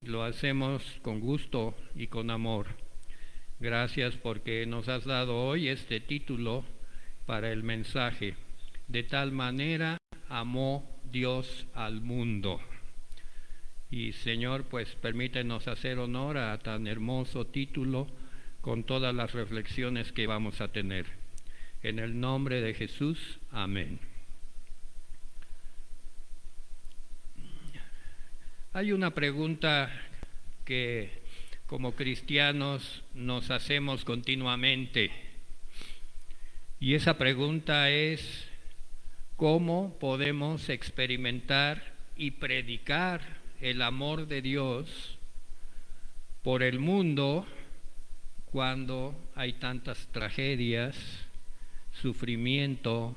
Lo hacemos con gusto y con amor. Gracias porque nos has dado hoy este título para el mensaje. De tal manera amó Dios al mundo. Y Señor, pues permítenos hacer honor a tan hermoso título con todas las reflexiones que vamos a tener. En el nombre de Jesús, amén. Hay una pregunta que como cristianos nos hacemos continuamente, y esa pregunta es: ¿cómo podemos experimentar y predicar el amor de Dios por el mundo cuando hay tantas tragedias, sufrimiento,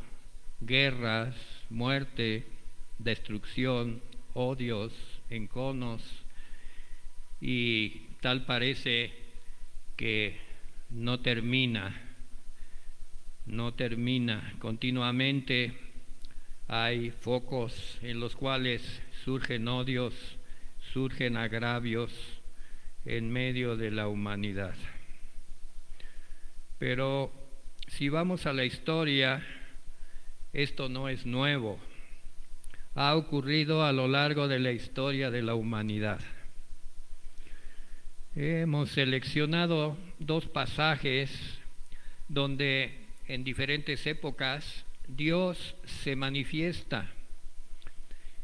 guerras, muerte, destrucción, odios, enconos, y tal parece que no termina continuamente? Hay focos en los cuales surgen odios, surgen agravios en medio de la humanidad. Pero si vamos a la historia, esto no es nuevo. Ha ocurrido a lo largo de la historia de la humanidad. Hemos seleccionado dos pasajes donde en diferentes épocas Dios se manifiesta,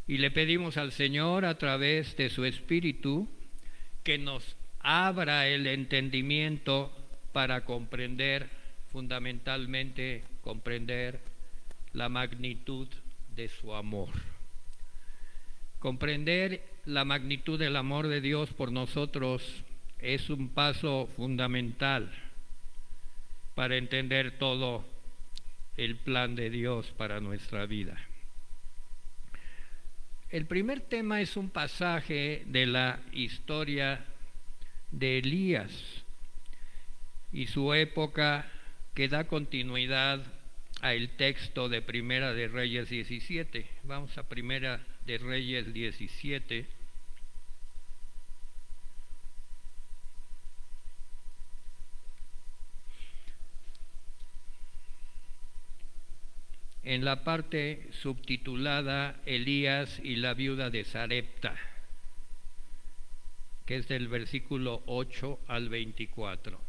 y le pedimos al Señor a través de su Espíritu que nos abra el entendimiento para fundamentalmente comprender la magnitud de su amor. Comprender la magnitud del amor de Dios por nosotros es un paso fundamental para entender todo el plan de Dios para nuestra vida. El primer tema es un pasaje de la historia de Elías y su época, que da continuidad al texto de Primera de Reyes 17. Vamos a Primera de Reyes 17. En la parte subtitulada Elías y la viuda de Sarepta, que es del versículo 8 al 24.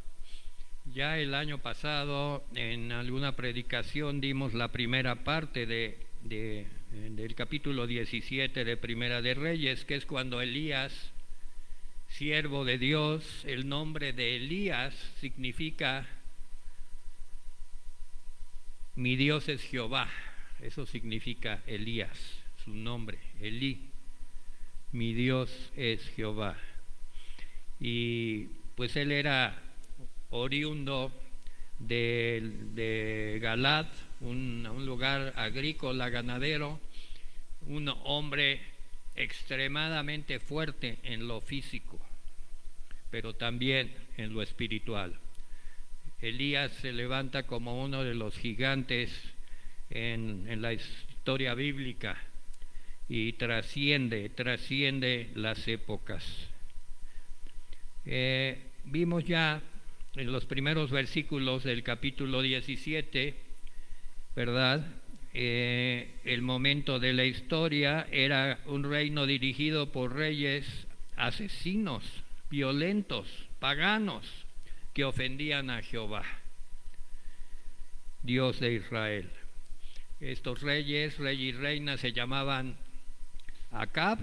Ya el año pasado en alguna predicación dimos la primera parte del capítulo 17 de Primera de Reyes, que es cuando Elías, siervo de Dios, el nombre de Elías significa mi Dios es Jehová. Eso significa Elías, su nombre, Elí. Mi Dios es Jehová. Y pues él era oriundo de Galad, un lugar agrícola, ganadero, un hombre extremadamente fuerte en lo físico, pero también en lo espiritual. Elías se levanta como uno de los gigantes en la historia bíblica y trasciende las épocas. Vimos ya en los primeros versículos del capítulo 17, ¿verdad? El momento de la historia era un reino dirigido por reyes asesinos, violentos, paganos, que ofendían a Jehová, Dios de Israel. Estos reyes, rey y reina, se llamaban Acab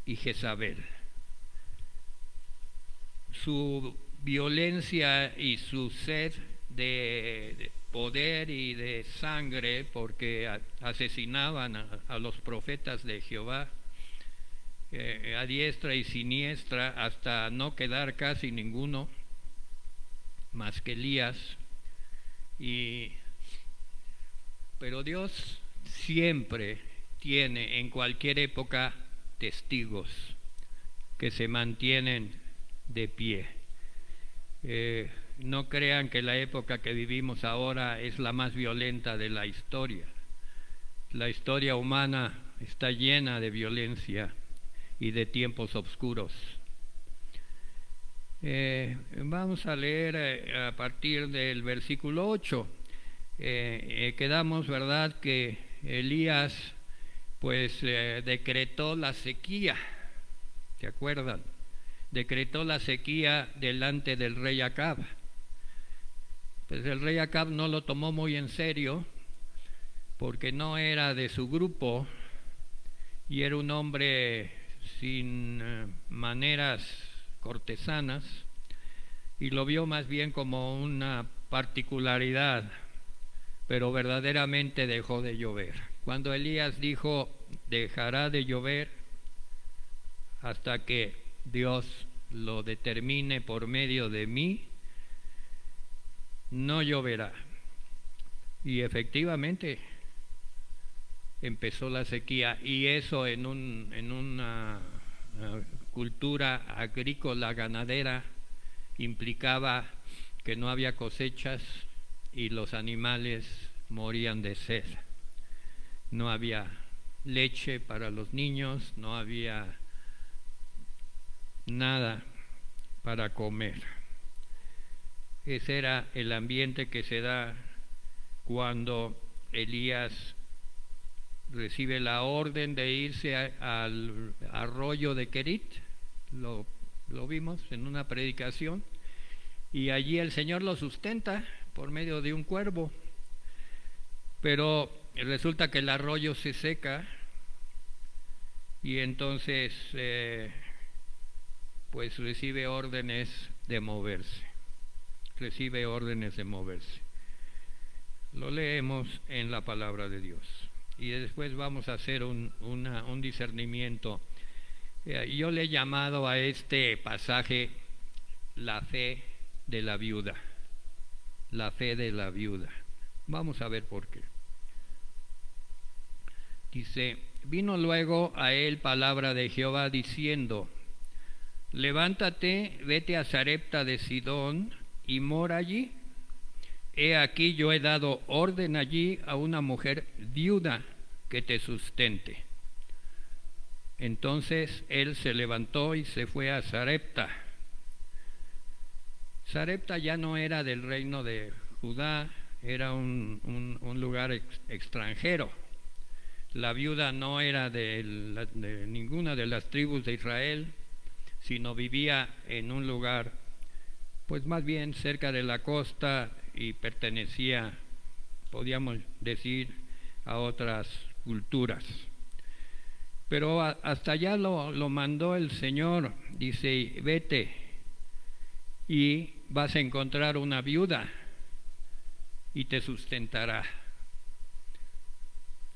y Jezabel. Su violencia y su sed de poder y de sangre, porque asesinaban a los profetas de Jehová a diestra y siniestra, hasta no quedar casi ninguno más que Elías. Pero Dios siempre tiene en cualquier época testigos que se mantienen de pie. No crean que la época que vivimos ahora es la más violenta de la historia. La historia humana está llena de violencia y de tiempos oscuros. Vamos a leer a partir del versículo 8. Quedamos, ¿verdad?, que Elías pues decretó la sequía, ¿se acuerdan? Decretó la sequía delante del rey Acab. Pues el rey Acab no lo tomó muy en serio porque no era de su grupo y era un hombre sin maneras cortesanas y lo vio más bien como una particularidad, pero verdaderamente dejó de llover. Cuando Elías dijo, dejará de llover hasta que Dios lo determine por medio de mí, no lloverá. Y efectivamente empezó la sequía, y eso en una cultura agrícola ganadera implicaba que no había cosechas y los animales morían de sed. No había leche para los niños, no había nada para comer. Ese era el ambiente que se da cuando Elías recibe la orden de irse al arroyo de Querit. Lo vimos en una predicación, y allí el Señor lo sustenta por medio de un cuervo, pero resulta que el arroyo se seca y entonces pues recibe órdenes de moverse. Lo leemos en la palabra de Dios y después vamos a hacer un discernimiento. Yo le he llamado a este pasaje la fe de la viuda. La fe de la viuda. Vamos a ver por qué. Dice, vino luego a él palabra de Jehová diciendo, levántate, vete a Sarepta de Sidón y mora allí. He aquí yo he dado orden allí a una mujer viuda que te sustente. Entonces él se levantó y se fue a Sarepta. Sarepta ya no era del reino de Judá, era un lugar extranjero. La viuda no era de ninguna de las tribus de Israel, sino vivía en un lugar, pues más bien cerca de la costa, y pertenecía, podríamos decir, a otras culturas. Pero hasta allá lo mandó el Señor. Dice, vete y vas a encontrar una viuda y te sustentará.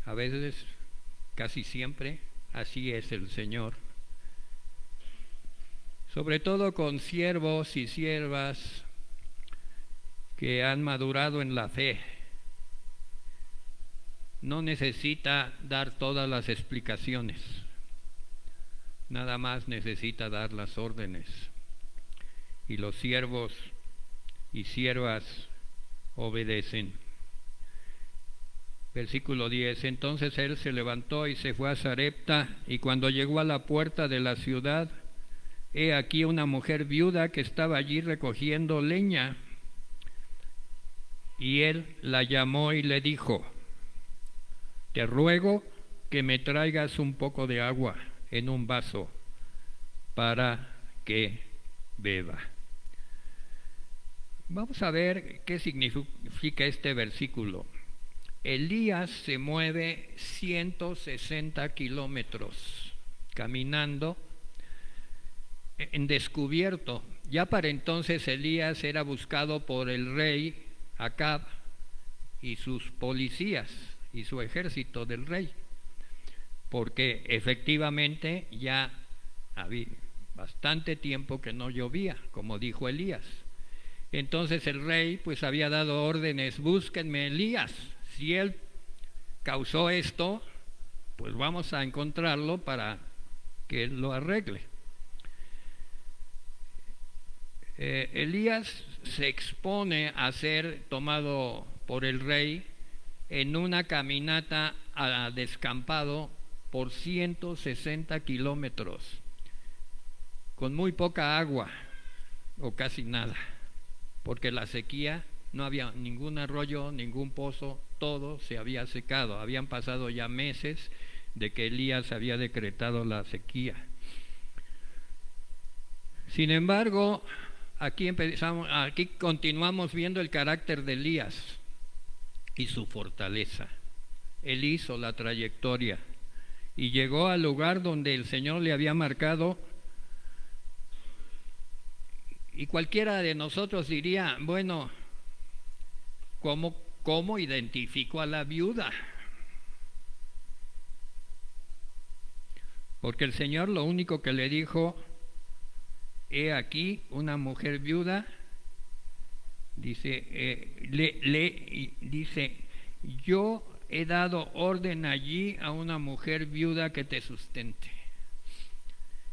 A veces, casi siempre, así es el Señor. Sobre todo con siervos y siervas que han madurado en la fe. No necesita dar todas las explicaciones, nada más necesita dar las órdenes. Y los siervos y siervas obedecen. Versículo 10. Entonces él se levantó y se fue a Sarepta, y cuando llegó a la puerta de la ciudad, he aquí una mujer viuda que estaba allí recogiendo leña. Y él la llamó y le dijo, te ruego que me traigas un poco de agua en un vaso para que beba. Vamos a ver qué significa este versículo. Elías se mueve 160 kilómetros caminando en descubierto. Ya para entonces Elías era buscado por el rey Acab y sus policías y su ejército del rey, porque efectivamente ya había bastante tiempo que no llovía, como dijo Elías. Entonces el rey pues había dado órdenes, búsquenme Elías, si él causó esto, pues vamos a encontrarlo para que él lo arregle. Elías se expone a ser tomado por el rey en una caminata a descampado por 160 kilómetros, con muy poca agua. o casi nada, porque la sequía, no había ningún arroyo, ningún pozo, todo se había secado. Habían pasado ya meses de que Elías había decretado la sequía. Sin embargo, aquí continuamos viendo el carácter de Elías y su fortaleza. Él hizo la trayectoria y llegó al lugar donde el Señor le había marcado. Y cualquiera de nosotros diría, bueno, ¿cómo identifico a la viuda? Porque el Señor lo único que le dijo, he aquí una mujer viuda, dice, dice, yo he dado orden allí a una mujer viuda que te sustente.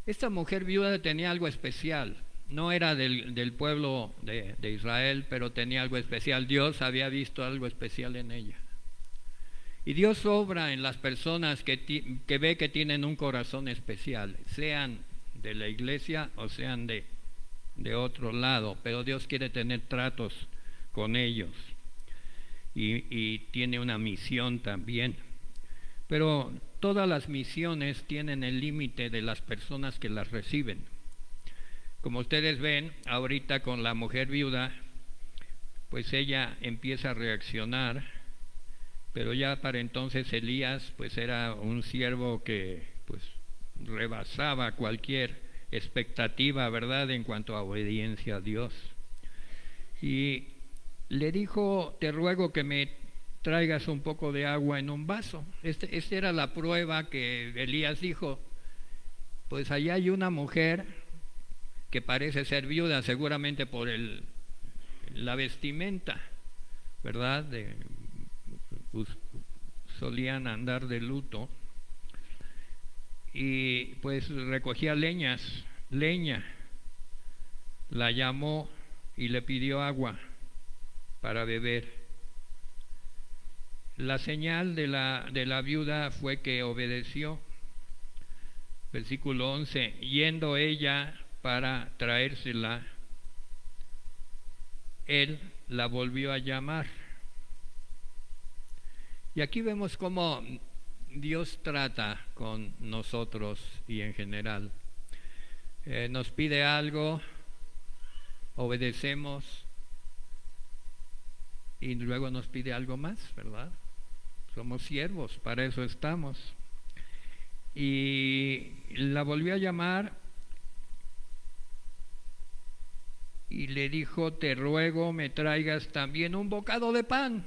Esta mujer viuda tenía algo especial. No era del pueblo de Israel, pero tenía algo especial. Dios había visto algo especial en ella. Y Dios obra en las personas que ve que tienen un corazón especial, sean de la iglesia o sean de otro lado, pero Dios quiere tener tratos con ellos y tiene una misión también. Pero todas las misiones tienen el límite de las personas que las reciben. Como ustedes ven, ahorita con la mujer viuda, pues ella empieza a reaccionar, pero ya para entonces Elías pues era un siervo que pues rebasaba cualquier expectativa, ¿verdad?, en cuanto a obediencia a Dios. Y le dijo, te ruego que me traigas un poco de agua en un vaso. Esta era la prueba que Elías dijo, pues allá hay una mujer que parece ser viuda, seguramente por la vestimenta, ¿verdad? Pues, solían andar de luto, y pues recogía leña, la llamó y le pidió agua para beber. La señal de la viuda fue que obedeció. Versículo 11, yendo ella para traérsela, él la volvió a llamar. Y aquí vemos cómo Dios trata con nosotros y en general. Nos pide algo, obedecemos y luego nos pide algo más, ¿verdad? Somos siervos, para eso estamos. Y la volvió a llamar y le dijo, te ruego me traigas también un bocado de pan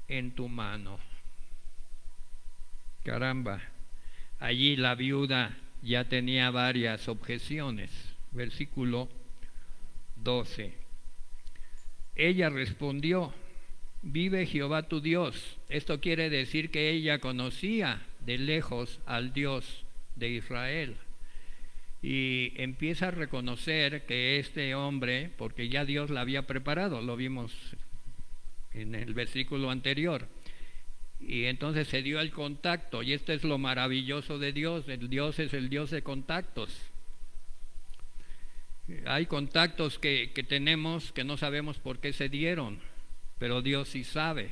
en tu mano. Caramba, allí la viuda ya tenía varias objeciones. Versículo 12. Ella respondió, vive Jehová tu Dios. Esto quiere decir que ella conocía de lejos al Dios de Israel. Y empieza a reconocer que este hombre, porque ya Dios la había preparado, lo vimos en el versículo anterior, y entonces se dio el contacto, y esto es lo maravilloso de Dios. El Dios es el Dios de contactos. Hay contactos que tenemos que no sabemos por qué se dieron, pero Dios sí sabe.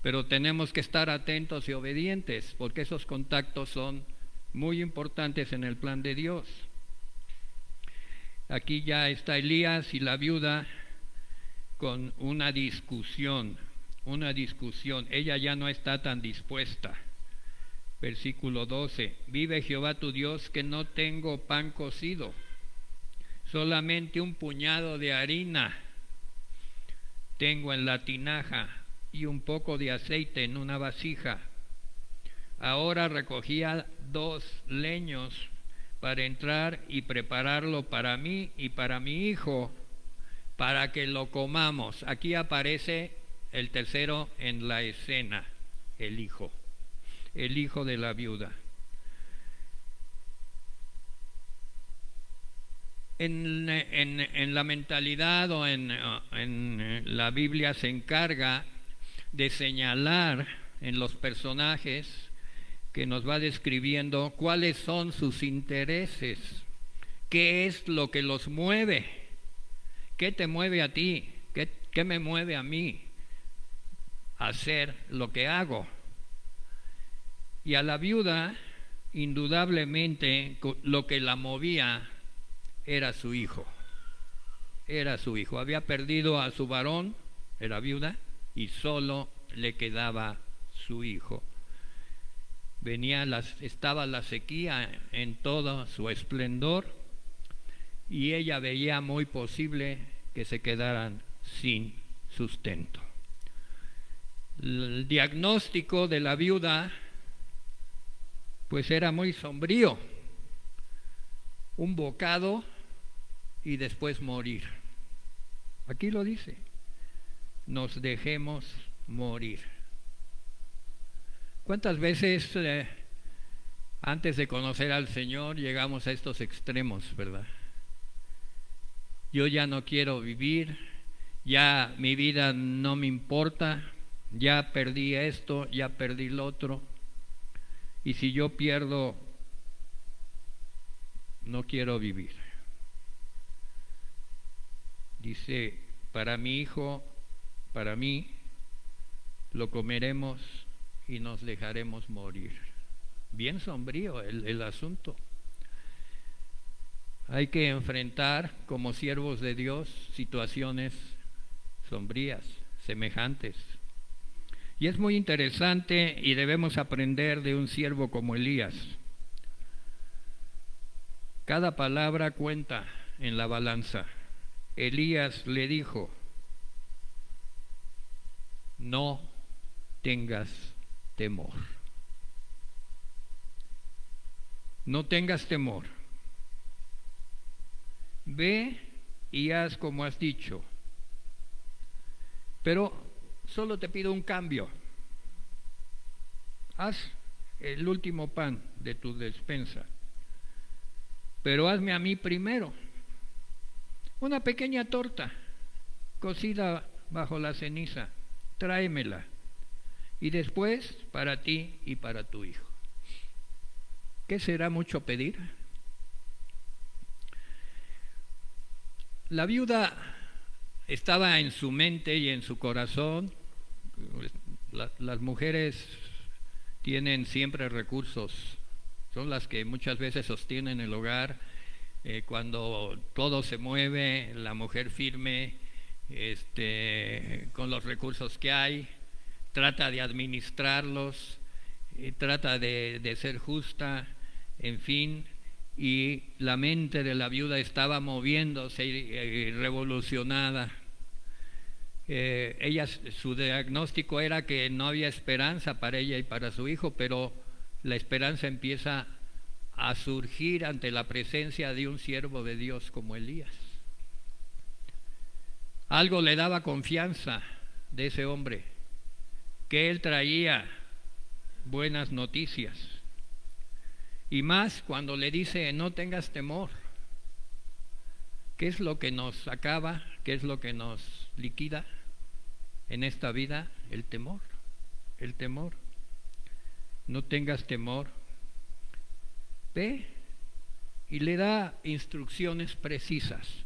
Pero tenemos que estar atentos y obedientes, porque esos contactos son muy importantes en el plan de Dios. Aquí ya está Elías y la viuda con una discusión. Ella ya no está tan dispuesta. Versículo 12. Vive Jehová tu Dios que no tengo pan cocido, solamente un puñado de harina tengo en la tinaja y un poco de aceite en una vasija. Ahora recogía 2 leños para entrar y prepararlo para mí y para mi hijo, para que lo comamos. Aquí aparece el tercero en la escena, el hijo de la viuda. En la mentalidad o en la Biblia se encarga de señalar en los personajes que nos va describiendo cuáles son sus intereses, qué es lo que los mueve, qué te mueve a ti, qué me mueve a mí a hacer lo que hago. Y a la viuda, indudablemente, lo que la movía era su hijo. Era su hijo. Había perdido a su varón, era viuda, y solo le quedaba su hijo. Estaba la sequía en todo su esplendor, y ella veía muy posible que se quedaran sin sustento. El diagnóstico de la viuda pues era muy sombrío: un bocado y después morir. Aquí lo dice: nos dejemos morir. ¿Cuántas veces antes de conocer al Señor llegamos a estos extremos, verdad? Yo ya no quiero vivir, ya mi vida no me importa, ya perdí esto, ya perdí lo otro, y si yo pierdo, no quiero vivir. Dice: para mi hijo, para mí, lo comeremos y nos dejaremos morir. Bien sombrío el asunto. Hay que enfrentar como siervos de Dios situaciones sombrías, semejantes. Y es muy interesante, y debemos aprender de un siervo como Elías. Cada palabra cuenta en la balanza. Elías le dijo: no tengas temor. No tengas temor. Ve y haz como has dicho. Pero solo te pido un cambio. Haz el último pan de tu despensa, pero hazme a mí primero una pequeña torta cocida bajo la ceniza. Tráemela, y después para ti y para tu hijo. ¿Qué será mucho pedir? La viuda estaba en su mente y en su corazón. Las mujeres tienen siempre recursos, son las que muchas veces sostienen el hogar. Cuando todo se mueve, la mujer firme, con los recursos que hay, trata de administrarlos, trata de ser justa, en fin. Y la mente de la viuda estaba moviéndose, revolucionada. Su diagnóstico era que no había esperanza para ella y para su hijo, pero la esperanza empieza a surgir ante la presencia de un siervo de Dios como Elías. Algo le daba confianza de ese hombre, que él traía buenas noticias. Y más cuando le dice: no tengas temor. ¿Qué es lo que nos acaba? ¿Qué es lo que nos liquida en esta vida? El temor. El temor. No tengas temor. Ve, y le da instrucciones precisas.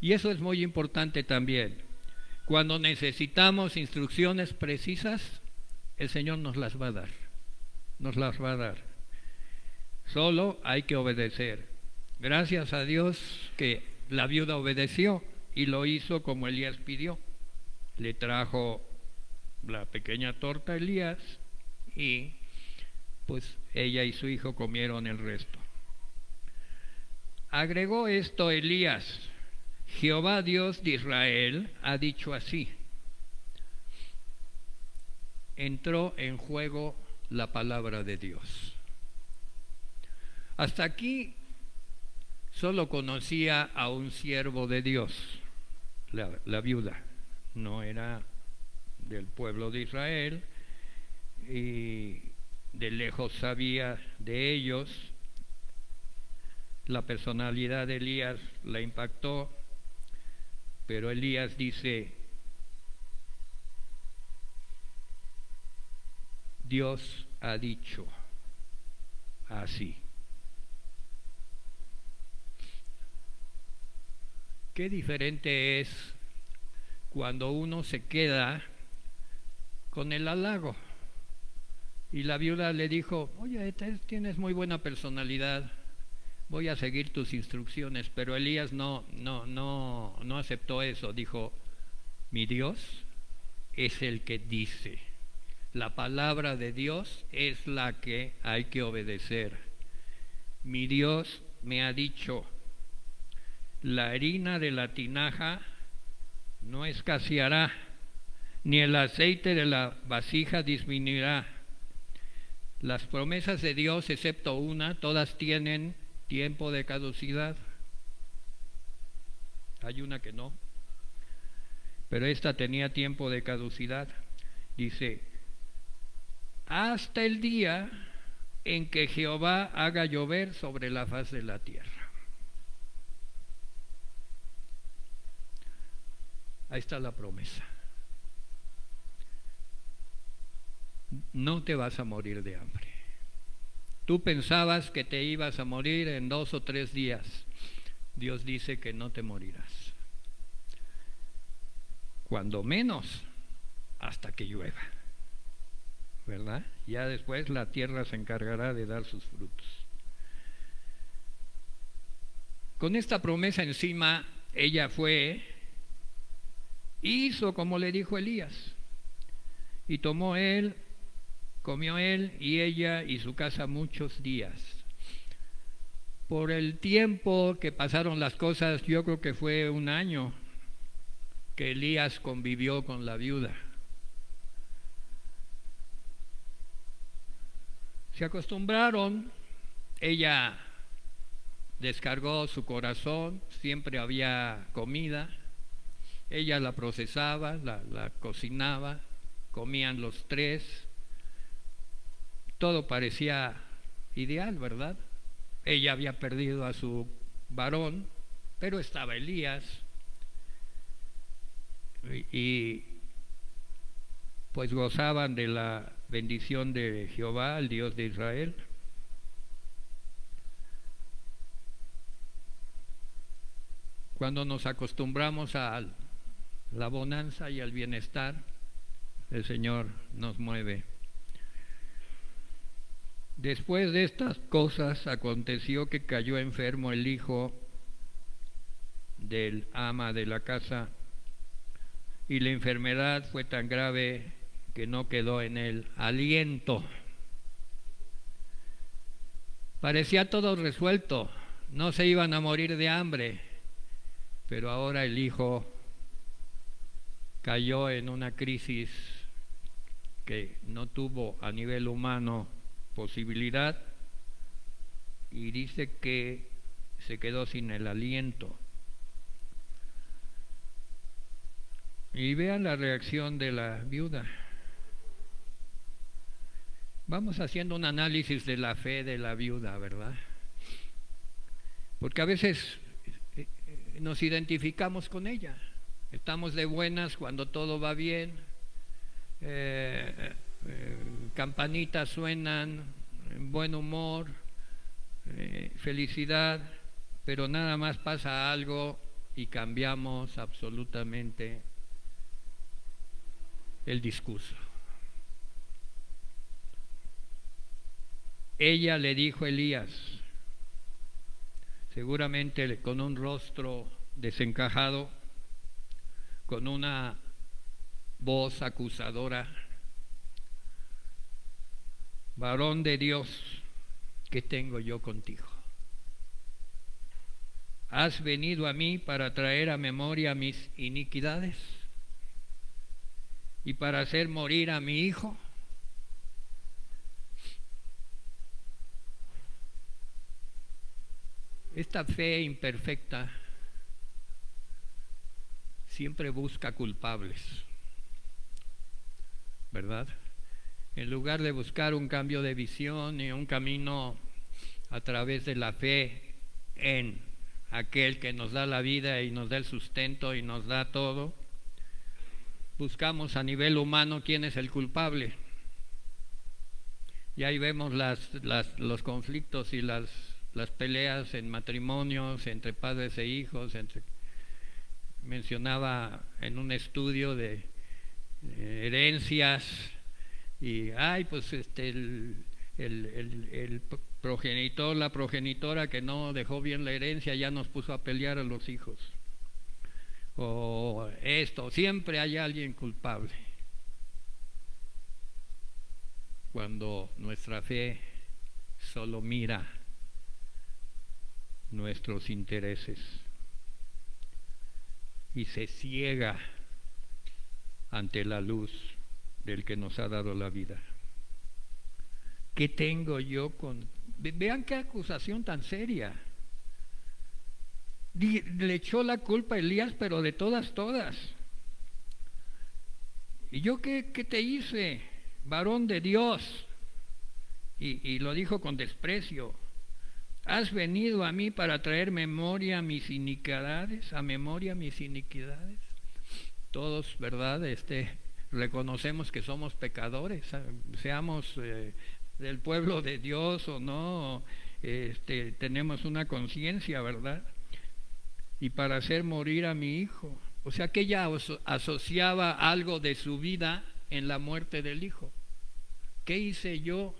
Y eso es muy importante también. Cuando necesitamos instrucciones precisas, el Señor nos las va a dar. Nos las va a dar. Solo hay que obedecer. Gracias a Dios que la viuda obedeció y lo hizo como Elías pidió. Le trajo la pequeña torta a Elías y pues ella y su hijo comieron el resto. Agregó esto Elías: Jehová Dios de Israel ha dicho así. Entró en juego la palabra de Dios. Hasta aquí solo conocía a un siervo de Dios, la viuda. No era del pueblo de Israel y de lejos sabía de ellos. La personalidad de Elías la impactó, pero Elías dice: Dios ha dicho. así. Qué diferente es cuando uno se queda con el halago. Y la viuda le dijo, oye, tienes muy buena personalidad, voy a seguir tus instrucciones. Pero Elías no aceptó eso. Dijo, mi Dios es el que dice. La palabra de Dios es la que hay que obedecer. Mi Dios me ha dicho, la harina de la tinaja no escaseará, ni el aceite de la vasija disminuirá. Las promesas de Dios, excepto una, todas tienen tiempo de caducidad. Hay una que no, pero esta tenía tiempo de caducidad. Dice, hasta el día en que Jehová haga llover sobre la faz de la tierra. Ahí está la promesa. No te vas a morir de hambre. Tú pensabas que te ibas a morir en 2 o 3 días. Dios dice que no te morirás. Cuando menos, hasta que llueva. ¿Verdad? Ya después la tierra se encargará de dar sus frutos. Con esta promesa encima, ella fue, hizo como le dijo Elías, y tomó él, comió él y ella y su casa muchos días. Por el tiempo que pasaron las cosas, yo creo que fue 1 año que Elías convivió con la viuda. Se acostumbraron, ella descargó su corazón, siempre había comida, ella la procesaba, la cocinaba, comían los 3, todo parecía ideal, ¿verdad? Ella había perdido a su varón, pero estaba Elías, y pues gozaban de la bendición de Jehová, el Dios de Israel. Cuando nos acostumbramos a la bonanza y al bienestar, el Señor nos mueve. Después de estas cosas aconteció que cayó enfermo el hijo del ama de la casa, y la enfermedad fue tan grave que no quedó en él aliento. Parecía todo resuelto, no se iban a morir de hambre, pero ahora el hijo cayó en una crisis que no tuvo a nivel humano posibilidad, y dice que se quedó sin el aliento. Y vean la reacción de la viuda. Vamos haciendo un análisis de la fe de la viuda, ¿verdad? Porque a veces nos identificamos con ella. Estamos de buenas cuando todo va bien, campanitas suenan, buen humor, felicidad, pero nada más pasa algo y cambiamos absolutamente el discurso. Ella le dijo a Elías, seguramente con un rostro desencajado, con una voz acusadora, varón de Dios, ¿qué tengo yo contigo? ¿Has venido a mí para traer a memoria mis iniquidades y para hacer morir a mi hijo? Esta fe imperfecta siempre busca culpables, ¿verdad? En lugar de buscar un cambio de visión y un camino a través de la fe en aquel que nos da la vida y nos da el sustento y nos da todo, buscamos a nivel humano quién es el culpable. Y ahí vemos los conflictos y las peleas en matrimonios entre padres e hijos. Mencionaba en un estudio de herencias y pues el progenitor, la progenitora que no dejó bien la herencia ya nos puso a pelear a los hijos. O esto, siempre hay alguien culpable. Cuando nuestra fe solo mira nuestros intereses y se ciega ante la luz del que nos ha dado la vida. ¿Qué tengo yo con...? Vean qué acusación tan seria. Le echó la culpa a Elías, pero de todas. ¿Y yo qué te hice, varón de Dios? Y lo dijo con desprecio. ¿Has venido a mí para traer memoria a mis iniquidades? Todos, ¿verdad? Reconocemos que somos pecadores, seamos del pueblo de Dios o no, tenemos una conciencia, ¿verdad? Y para hacer morir a mi hijo. O sea que ella asociaba algo de su vida en la muerte del hijo. ¿Qué hice yo?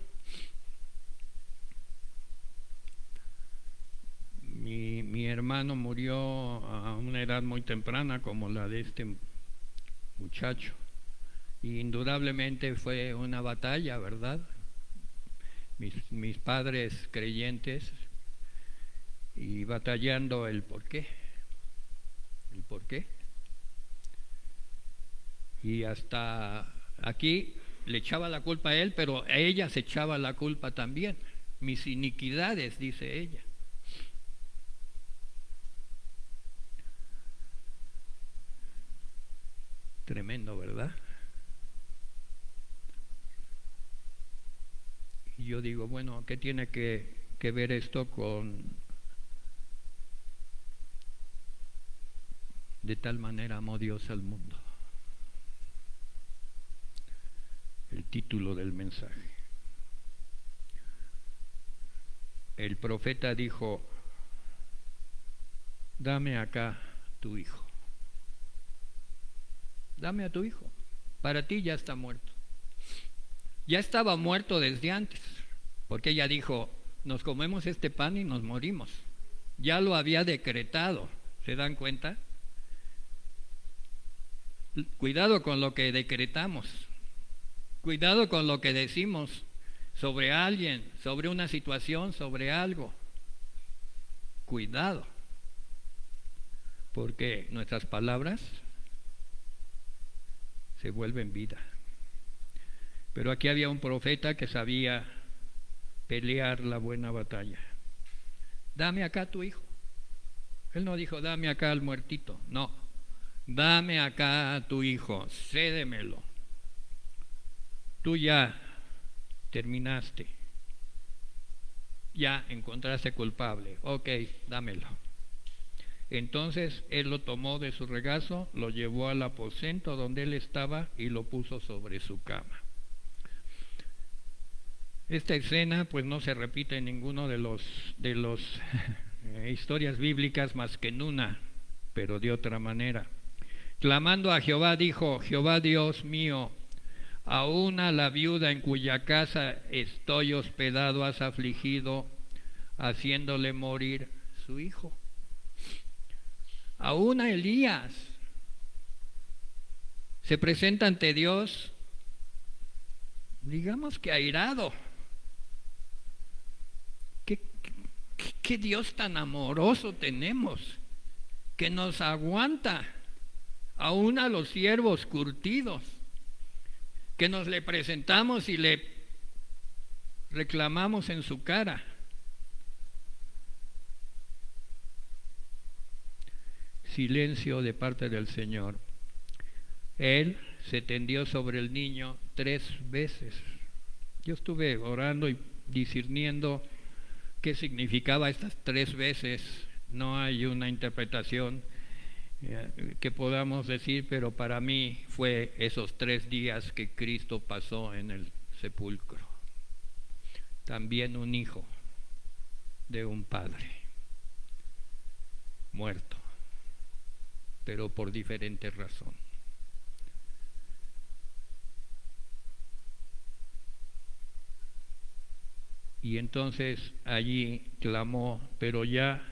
Mi hermano murió a una edad muy temprana como la de este muchacho. Y indudablemente fue una batalla, ¿verdad? Mis padres creyentes y batallando el por qué. Y hasta aquí le echaba la culpa a él, pero a ella se echaba la culpa también. Mis iniquidades, dice ella. Tremendo, ¿verdad? Y yo digo, bueno, ¿qué tiene que ver esto con de tal manera amó Dios al mundo? El título del mensaje. El profeta dijo, dame acá tu hijo. Dame a tu hijo. Para ti ya está muerto. Ya estaba muerto desde antes, porque ella dijo, nos comemos este pan y nos morimos. Ya lo había decretado. ¿Se dan cuenta? Cuidado con lo que decretamos. Cuidado con lo que decimos sobre alguien, sobre una situación, sobre algo. Cuidado. Porque nuestras palabras se vuelven vida. Pero aquí había un profeta que sabía pelear la buena batalla. Dame acá tu hijo. Él no dijo, dame acá al muertito. No, dame acá a tu hijo, cédemelo. Tú ya terminaste. Ya encontraste culpable. Ok, dámelo. Entonces él lo tomó de su regazo, lo llevó al aposento donde él estaba y lo puso sobre su cama. Esta escena pues no se repite en ninguno de los historias bíblicas más que en una, pero de otra manera. Clamando a Jehová dijo, Jehová Dios mío, aún a la viuda en cuya casa estoy hospedado has afligido, haciéndole morir su hijo. Aún a Elías se presenta ante Dios, digamos que airado. ¿Qué Dios tan amoroso tenemos que nos aguanta aún a los siervos curtidos, que nos le presentamos y le reclamamos en su cara? Silencio de parte del Señor. Él se tendió sobre el niño 3 veces. Yo estuve orando y discerniendo qué significaba estas 3 veces. No hay una interpretación que podamos decir, pero para mí fue esos 3 días que Cristo pasó en el sepulcro. también un hijo de un padre muerto, pero por diferente razón. Y entonces allí clamó, pero ya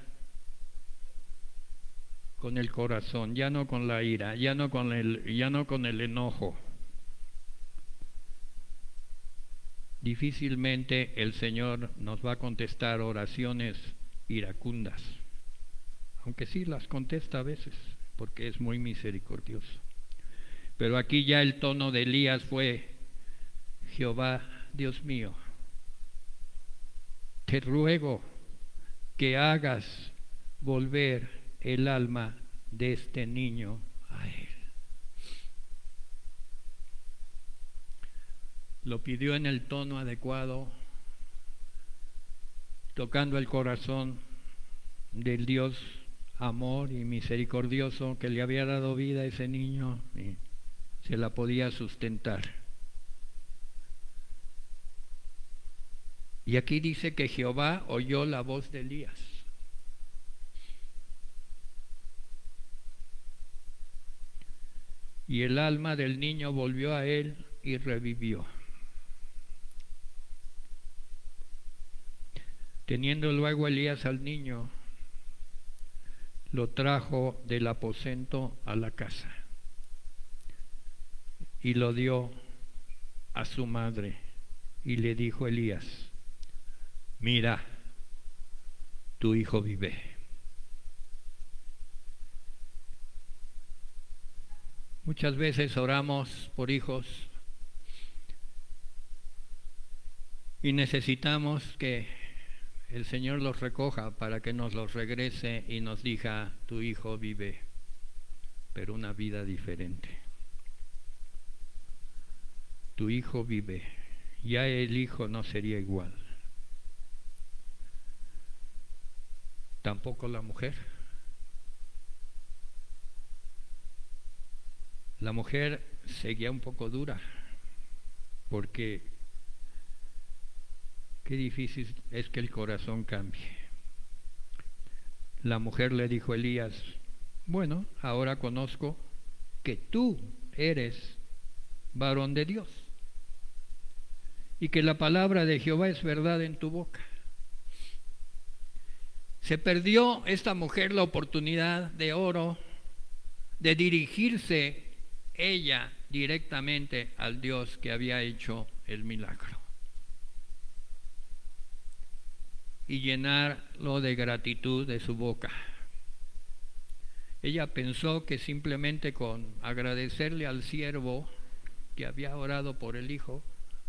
con el corazón, ya no con la ira, ya no con el enojo. Difícilmente el Señor nos va a contestar oraciones iracundas, aunque sí las contesta a veces, porque es muy misericordioso. Pero aquí ya el tono de Elías fue: Jehová, Dios mío, te ruego que hagas volver el alma de este niño a él. Lo pidió en el tono adecuado, tocando el corazón del Dios amor y misericordioso que le había dado vida a ese niño y se la podía sustentar. Y aquí dice que Jehová oyó la voz de Elías. Y el alma del niño volvió a él y revivió. Teniendo luego Elías al niño, lo trajo del aposento a la casa y lo dio a su madre, y le dijo Elías: mira, tu hijo vive. Muchas veces oramos por hijos y necesitamos que el Señor los recoja para que nos los regrese y nos diga: tu hijo vive, pero una vida diferente. Tu hijo vive. Ya el hijo no sería igual. Tampoco la mujer. La mujer seguía un poco dura, porque qué difícil es que el corazón cambie. La mujer le dijo a Elías: bueno, ahora conozco que tú eres varón de Dios y que la palabra de Jehová es verdad en tu boca. Se perdió esta mujer la oportunidad de oro de dirigirse ella directamente al Dios que había hecho el milagro y llenarlo de gratitud de su boca. Ella pensó que simplemente con agradecerle al siervo que había orado por el hijo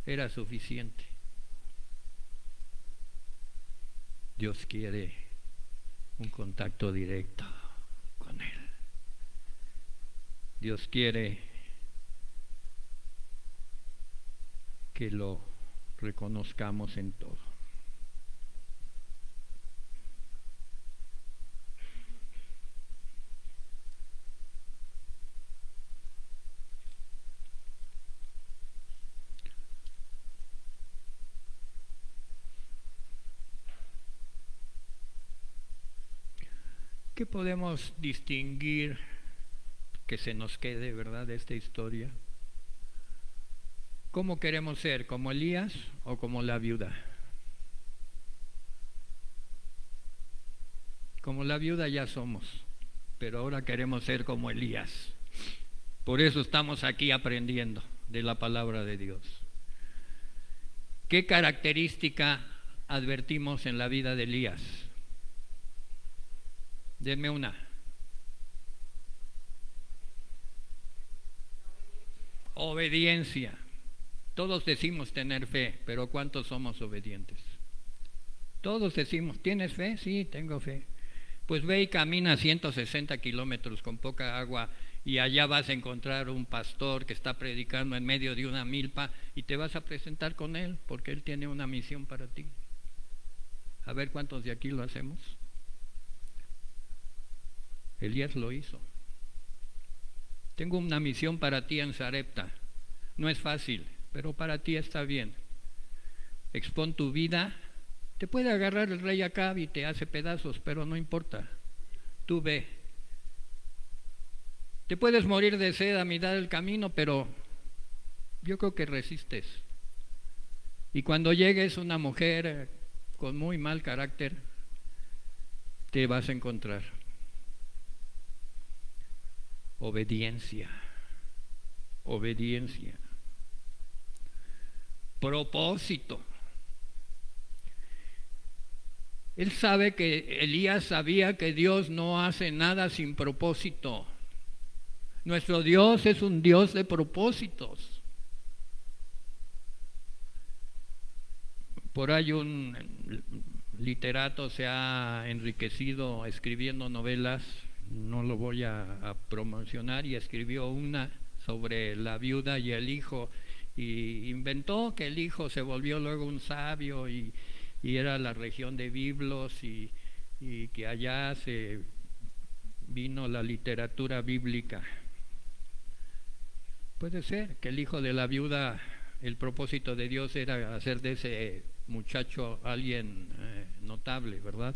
era suficiente. Dios quiere un contacto directo con él. Dios quiere que lo reconozcamos en todo. ¿Qué podemos distinguir que se nos quede, verdad, de esta historia? ¿Cómo queremos ser? ¿Como Elías o como la viuda? Como la viuda ya somos, pero ahora queremos ser como Elías. Por eso estamos aquí aprendiendo de la palabra de Dios. ¿Qué característica advertimos en la vida de Elías? Denme una. Obediencia. Todos decimos tener fe, pero ¿cuántos somos obedientes? Todos decimos: ¿tienes fe? Sí, tengo fe. Pues ve y camina 160 kilómetros con poca agua y allá vas a encontrar un pastor que está predicando en medio de una milpa y te vas a presentar con él porque él tiene una misión para ti. A ver cuántos de aquí lo hacemos. Elías lo hizo. Tengo una misión para ti en Sarepta. No es fácil, pero para ti está bien. expón tu vida. Te puede agarrar el rey Acab y te hace pedazos, pero no importa. Tú ve. Te puedes morir de sed a mitad del camino, pero yo creo que resistes. Y cuando llegues una mujer con muy mal carácter, te vas a encontrar. Obediencia. Obediencia. Propósito. Él sabe que Elías sabía que Dios no hace nada sin propósito. Nuestro Dios es un Dios de propósitos. Por ahí un literato se ha enriquecido escribiendo novelas, no lo voy a promocionar, y escribió una sobre la viuda y el hijo, y inventó que el hijo se volvió luego un sabio y era la región de Biblos y que allá se vino la literatura bíblica. Puede ser que el hijo de la viuda, el propósito de Dios era hacer de ese muchacho alguien notable, ¿verdad?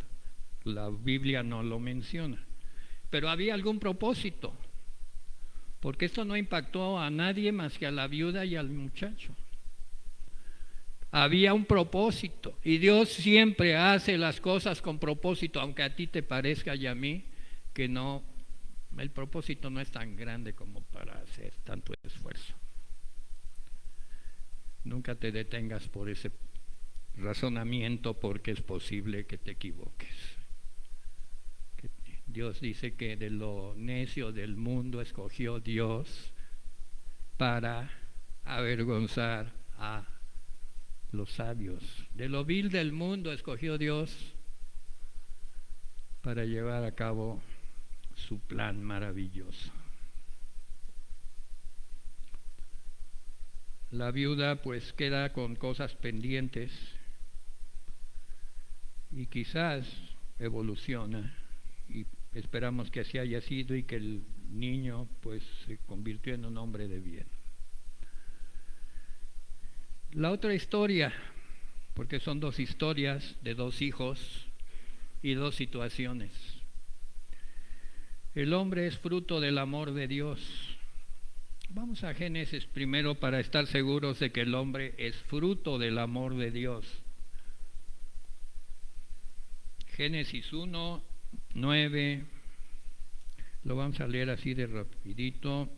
La Biblia no lo menciona, pero había algún propósito, porque esto no impactó a nadie más que a la viuda y al muchacho. Había un propósito, y Dios siempre hace las cosas con propósito, aunque a ti te parezca y a mí que no, el propósito no es tan grande como para hacer tanto esfuerzo. Nunca te detengas por ese razonamiento, porque es posible que te equivoques. Dios dice que de lo necio del mundo escogió Dios para avergonzar a los sabios. De lo vil del mundo escogió Dios para llevar a cabo su plan maravilloso. La viuda pues queda con cosas pendientes y quizás evoluciona, y esperamos que así haya sido, y que el niño pues se convirtió en un hombre de bien. La otra historia, porque son dos historias de dos hijos y dos situaciones. El hombre es fruto del amor de Dios. Vamos a Génesis primero para estar seguros de que el hombre es fruto del amor de Dios. Génesis 1, 9, lo vamos a leer así de rapidito,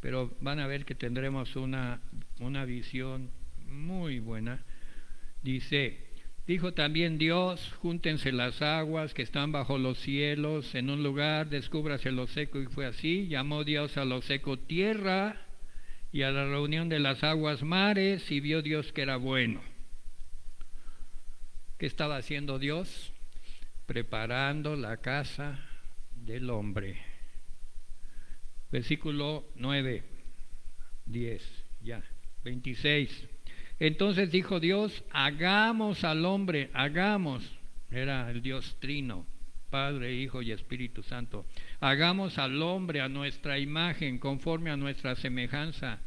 pero van a ver que tendremos una visión muy buena. Dice: dijo también Dios, júntense las aguas que están bajo los cielos en un lugar, descúbrase lo seco, y fue así. Llamó Dios a lo seco tierra, y a la reunión de las aguas mares, y vio Dios que era bueno. ¿Qué estaba haciendo Dios? Preparando la casa del hombre. Versículo 9, 10, ya, 26. Entonces dijo Dios: hagamos al hombre, hagamos, era el Dios trino, Padre, Hijo y Espíritu Santo, hagamos al hombre a nuestra imagen, conforme a nuestra semejanza.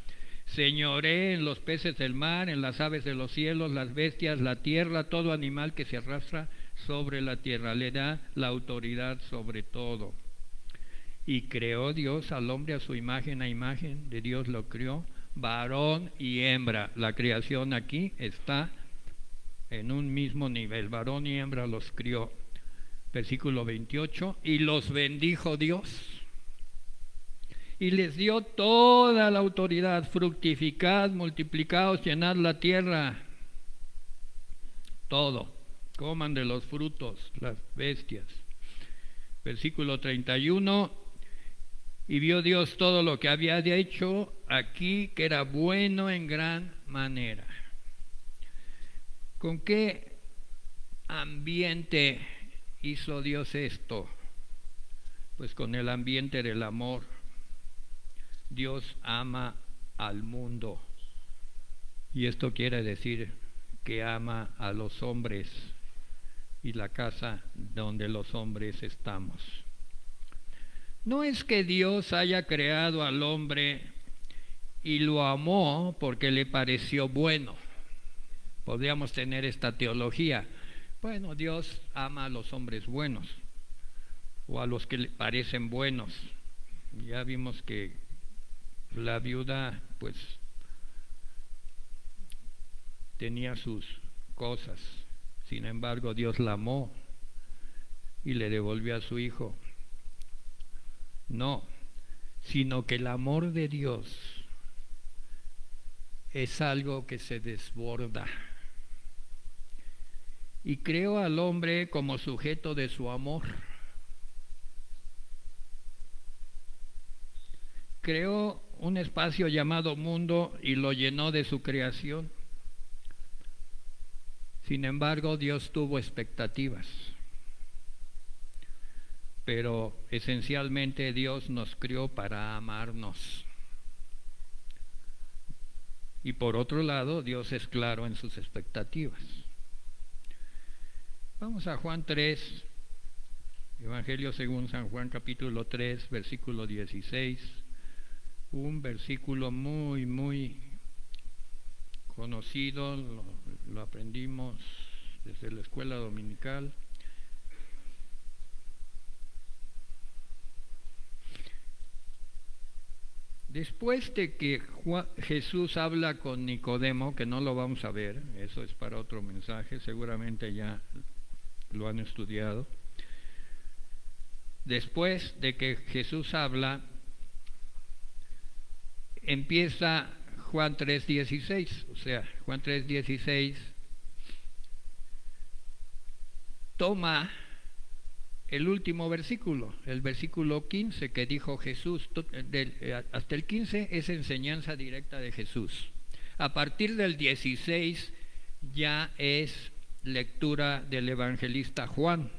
Señoree en los peces del mar, en las aves de los cielos, las bestias, la tierra, todo animal que se arrastra sobre la tierra. Le da la autoridad sobre todo. Y creó Dios al hombre a su imagen, a imagen de Dios lo creó, varón y hembra. La creación aquí está en un mismo nivel, varón y hembra los crió. Versículo 28, y los bendijo Dios, y les dio toda la autoridad: fructificad, multiplicaos, llenad la tierra. Todo, coman de los frutos las bestias. Versículo 31, y vio Dios todo lo que había hecho aquí, que era bueno en gran manera. ¿Con qué ambiente hizo Dios esto? Pues con el ambiente del amor. Dios ama al mundo, y esto quiere decir que ama a los hombres y la casa donde los hombres estamos. No es que Dios haya creado al hombre y lo amó porque le pareció bueno. Podríamos tener esta teología. Bueno, Dios ama a los hombres buenos o a los que le parecen buenos. Ya vimos que la viuda pues tenía sus cosas, sin embargo Dios la amó y le devolvió a su hijo. No, sino que el amor de Dios es algo que se desborda y creó al hombre como sujeto de su amor. Creó un espacio llamado mundo y lo llenó de su creación. Sin embargo, Dios tuvo expectativas. Pero esencialmente Dios nos creó para amarnos. Y por otro lado, Dios es claro en sus expectativas. Vamos a Juan 3, Evangelio según San Juan capítulo 3, versículo 16. Un versículo muy conocido, lo aprendimos desde la escuela dominical. Después de que Jesús habla con Nicodemo, que no lo vamos a ver, eso es para otro mensaje, seguramente ya lo han estudiado. Después de que Jesús habla, empieza Juan 3:16, o sea, Juan 3:16 toma el último versículo, el versículo 15 que dijo Jesús, hasta el 15 es enseñanza directa de Jesús. A partir del 16 ya es lectura del evangelista Juan.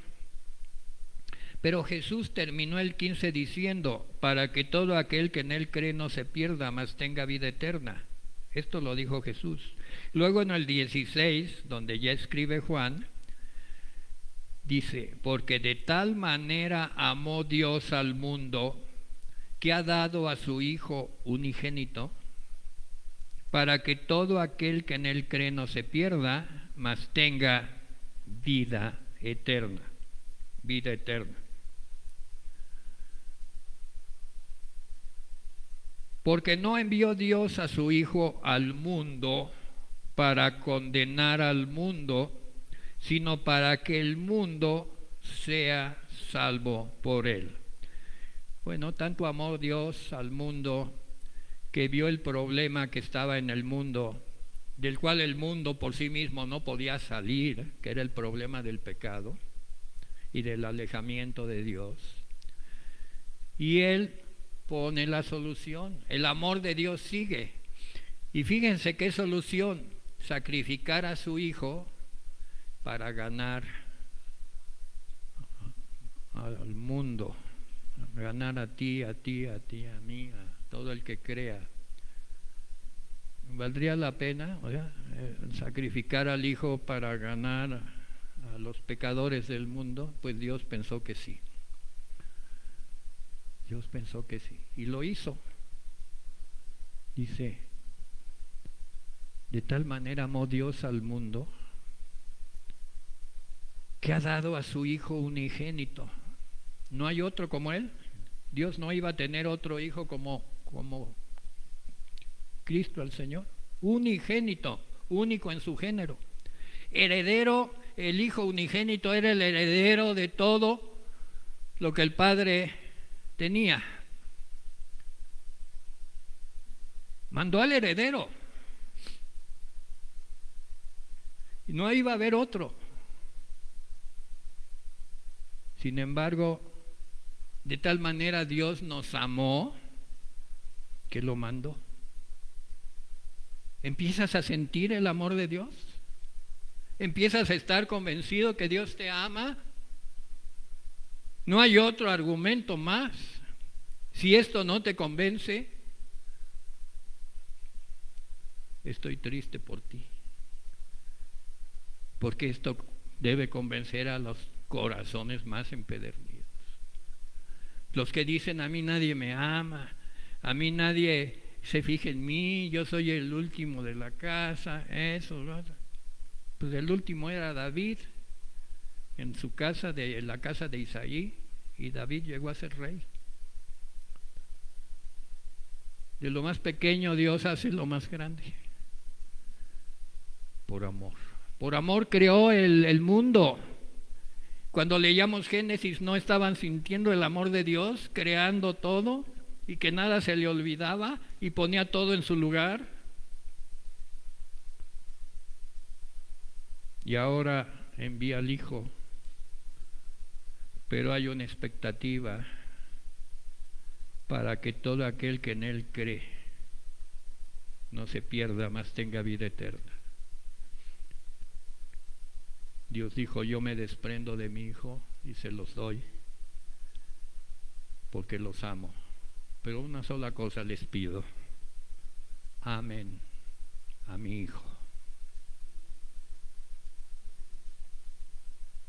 Pero Jesús terminó el 15 diciendo, para que todo aquel que en él cree no se pierda, mas tenga vida eterna. Esto lo dijo Jesús. Luego en el 16, donde ya escribe Juan, dice, porque de tal manera amó Dios al mundo, que ha dado a su Hijo unigénito, para que todo aquel que en él cree no se pierda, mas tenga vida eterna. Vida eterna. Porque no envió Dios a su Hijo al mundo para condenar al mundo, sino para que el mundo sea salvo por él. Bueno, tanto amó Dios al mundo que vio el problema que estaba en el mundo, del cual el mundo por sí mismo no podía salir, que era el problema del pecado y del alejamiento de Dios. Y él pone la solución. El amor de Dios sigue. Y fíjense qué solución: sacrificar a su Hijo para ganar al mundo, ganar a ti, a mí, a todo el que crea. ¿Valdría la pena, sacrificar al Hijo para ganar a los pecadores del mundo? Pues Dios pensó que sí. Dios pensó que sí, y lo hizo. Dice, de tal manera amó Dios al mundo, que ha dado a su Hijo unigénito. No hay otro como Él. Dios no iba a tener otro Hijo como Cristo el Señor. Unigénito, único en su género. Heredero, el Hijo unigénito era el heredero de todo lo que el Padre tenía. Mandó al heredero. Y no iba a haber otro. Sin embargo, de tal manera Dios nos amó que lo mandó. ¿Empiezas a sentir el amor de Dios? ¿Empiezas a estar convencido que Dios te ama? No hay otro argumento más. Si esto no te convence, estoy triste por ti. Porque esto debe convencer a los corazones más empedernidos. Los que dicen, a mí nadie me ama, a mí nadie se fija en mí, yo soy el último de la casa, eso, ¿no? Pues el último era David, en su casa, en la casa de Isaí, y David llegó a ser rey. De lo más pequeño Dios hace lo más grande. Por amor. Por amor creó el mundo. Cuando leíamos Génesis, ¿no estaban sintiendo el amor de Dios, creando todo y que nada se le olvidaba y ponía todo en su lugar? Y ahora envía al Hijo, pero hay una expectativa para que todo aquel que en Él cree no se pierda, mas tenga vida eterna. Dios dijo: yo me desprendo de mi Hijo y se los doy porque los amo. Pero una sola cosa les pido: amen a mi Hijo.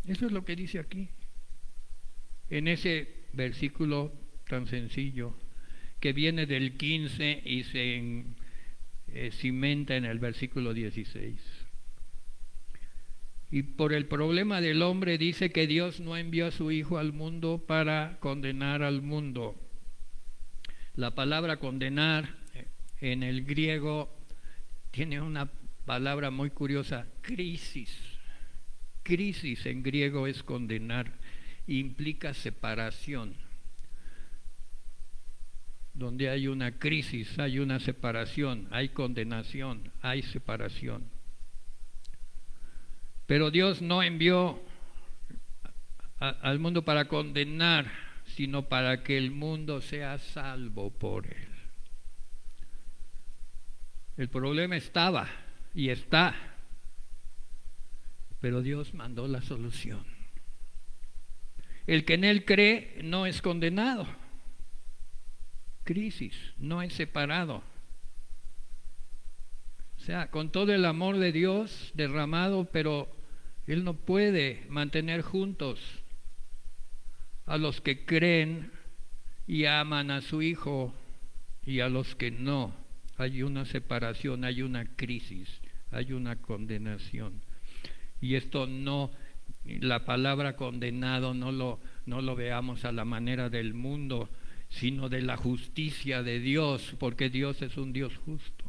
Eso es lo que dice aquí, en ese versículo tan sencillo que viene del 15 y se cimenta en el versículo 16. Y por el problema del hombre dice que Dios no envió a su Hijo al mundo para condenar al mundo. La palabra condenar en el griego tiene una palabra muy curiosa: crisis. Crisis en griego es condenar, implica separación. Donde hay una crisis, hay una separación, hay condenación, hay separación. Pero Dios no envió al mundo para condenar, sino para que el mundo sea salvo por Él. El problema estaba y está, pero Dios mandó la solución. El que en Él cree no es condenado. Crisis, no es separado. O sea, con todo el amor de Dios derramado, pero Él no puede mantener juntos a los que creen y aman a su Hijo y a los que no. Hay una separación, hay una crisis, hay una condenación. Y esto no, la palabra condenado no lo veamos a la manera del mundo, sino de la justicia de Dios, porque Dios es un Dios justo.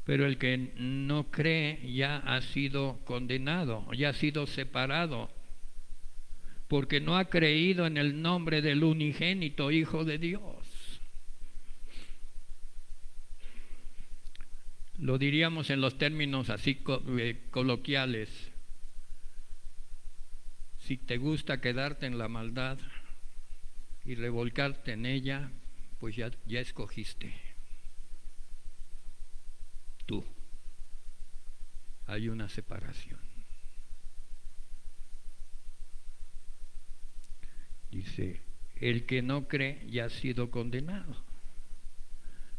Pero el que no cree ya ha sido condenado, ya ha sido separado, porque no ha creído en el nombre del unigénito Hijo de Dios. Lo diríamos en los términos así coloquiales: si te gusta quedarte en la maldad y revolcarte en ella, pues ya escogiste. Tú. Hay una separación. Dice: el que no cree ya ha sido condenado,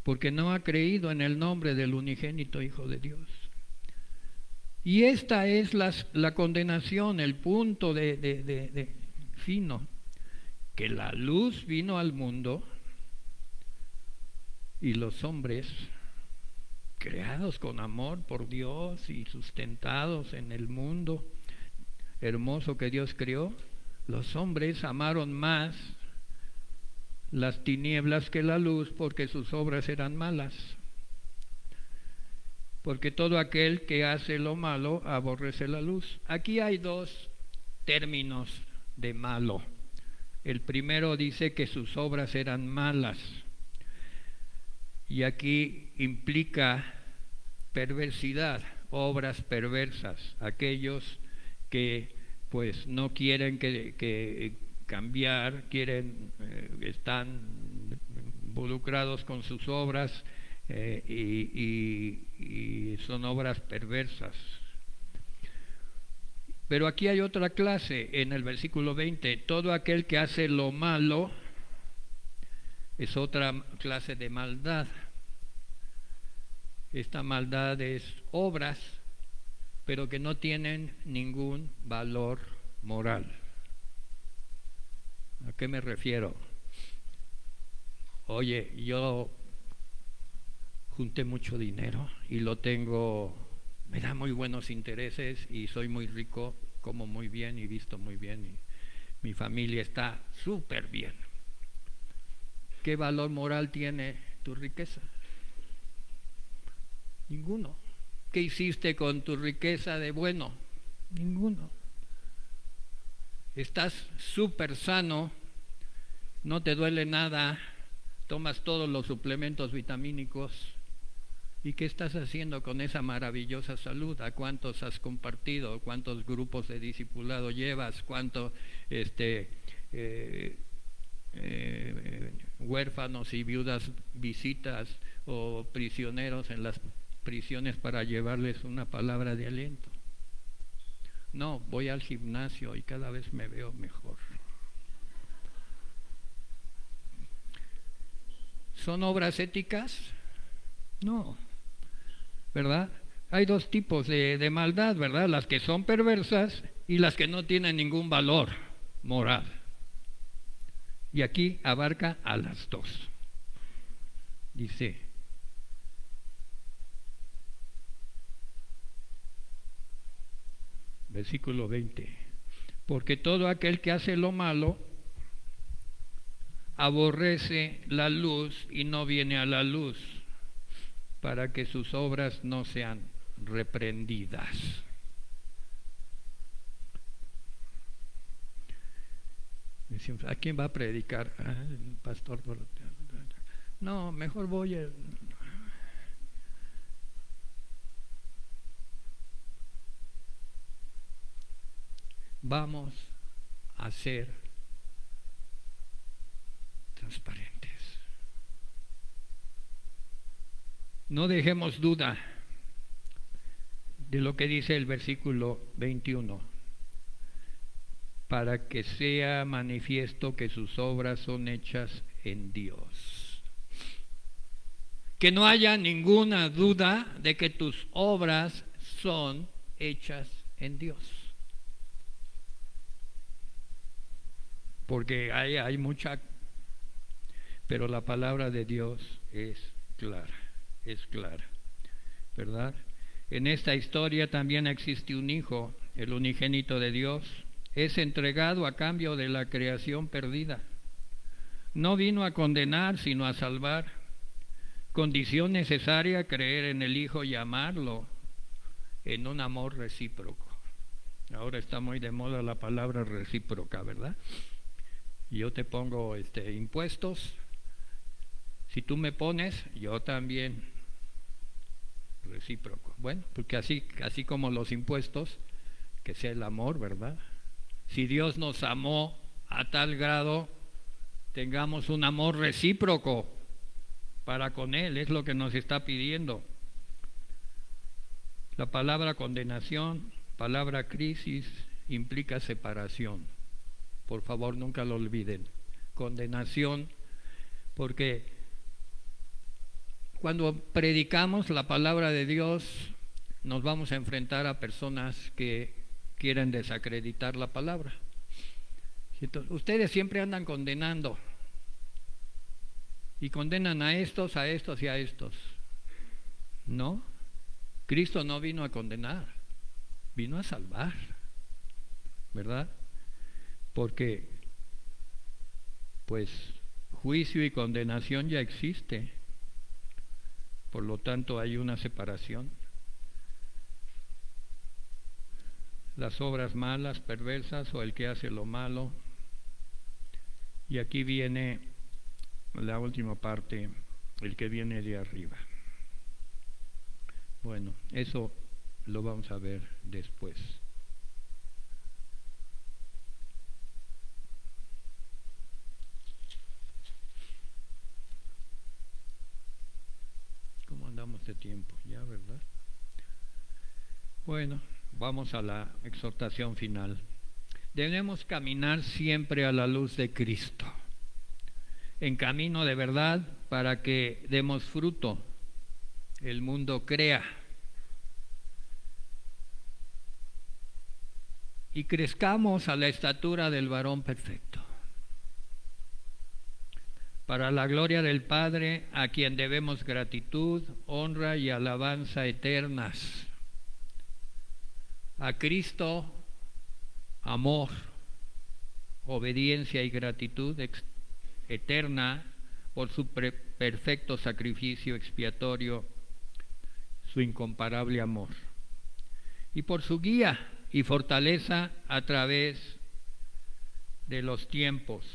porque no ha creído en el nombre del unigénito Hijo de Dios. Y esta es la condenación, el punto de fino, que la luz vino al mundo y los hombres, creados con amor por Dios y sustentados en el mundo hermoso que Dios creó, los hombres amaron más las tinieblas que la luz, porque sus obras eran malas. Porque todo aquel que hace lo malo aborrece la luz. Aquí hay dos términos de malo. El primero dice que sus obras eran malas, y aquí implica perversidad, obras perversas, aquellos que pues no quieren que cambiar, están involucrados con sus obras y son obras perversas. Pero aquí hay otra clase en el versículo 20: todo aquel que hace lo malo es otra clase de maldad. Esta maldad es obras, pero que no tienen ningún valor moral. ¿A qué me refiero? Oye, yo junté mucho dinero y lo tengo me da muy buenos intereses y soy muy rico, como muy bien y visto muy bien y mi familia está súper bien. ¿Qué valor moral tiene tu riqueza? Ninguno. ¿Qué hiciste con tu riqueza de bueno? Ninguno. Estás súper sano, no te duele nada, tomas todos los suplementos vitamínicos. ¿Y qué estás haciendo con esa maravillosa salud? ¿A cuántos has compartido? ¿Cuántos grupos de discipulado llevas? ¿Cuántos huérfanos y viudas visitas o prisioneros en las prisiones para llevarles una palabra de aliento? No, voy al gimnasio y cada vez me veo mejor. ¿Son obras éticas? No, ¿verdad? Hay dos tipos de maldad, ¿verdad? Las que son perversas y las que no tienen ningún valor moral. Y aquí abarca a las dos. Dice, versículo 20, porque todo aquel que hace lo malo aborrece la luz y no viene a la luz para que sus obras no sean reprendidas. Decimos, ¿a quién va a predicar? El pastor Doroteo. No, mejor voy a... Vamos a ser transparentes. No dejemos duda de lo que dice el versículo 21, para que sea manifiesto que sus obras son hechas en Dios. Que no haya ninguna duda de que tus obras son hechas en Dios. Porque hay mucha, pero la palabra de Dios es clara, ¿verdad? En esta historia también existe un hijo, el unigénito de Dios, es entregado a cambio de la creación perdida. No vino a condenar, sino a salvar. Condición necesaria, creer en el Hijo y amarlo en un amor recíproco. Ahora está muy de moda la palabra recíproca, ¿verdad? Yo te pongo impuestos, si tú me pones, yo también, recíproco. Bueno, porque así como los impuestos, que sea el amor, ¿verdad? Si Dios nos amó a tal grado, tengamos un amor recíproco para con Él, es lo que nos está pidiendo. La palabra condenación, palabra crisis, implica separación. Por favor, nunca lo olviden. Condenación, porque cuando predicamos la palabra de Dios, nos vamos a enfrentar a personas que quieren desacreditar la palabra. Entonces, ustedes siempre andan condenando y condenan a estos y a estos. No, Cristo no vino a condenar, vino a salvar, ¿verdad? Porque pues juicio y condenación ya existe, por lo tanto hay una separación. Las obras malas, perversas, o el que hace lo malo. Y aquí viene la última parte, el que viene de arriba. Bueno, eso lo vamos a ver después. ¿Cómo andamos de tiempo? Ya, ¿verdad? Bueno, vamos a la exhortación final. Debemos caminar siempre a la luz de Cristo, en camino de verdad, para que demos fruto, el mundo crea y crezcamos a la estatura del varón perfecto, para la gloria del Padre, a quien debemos gratitud, honra y alabanza eternas. A Cristo, amor, obediencia y gratitud eterna por su perfecto sacrificio expiatorio, su incomparable amor, y por su guía y fortaleza a través de los tiempos,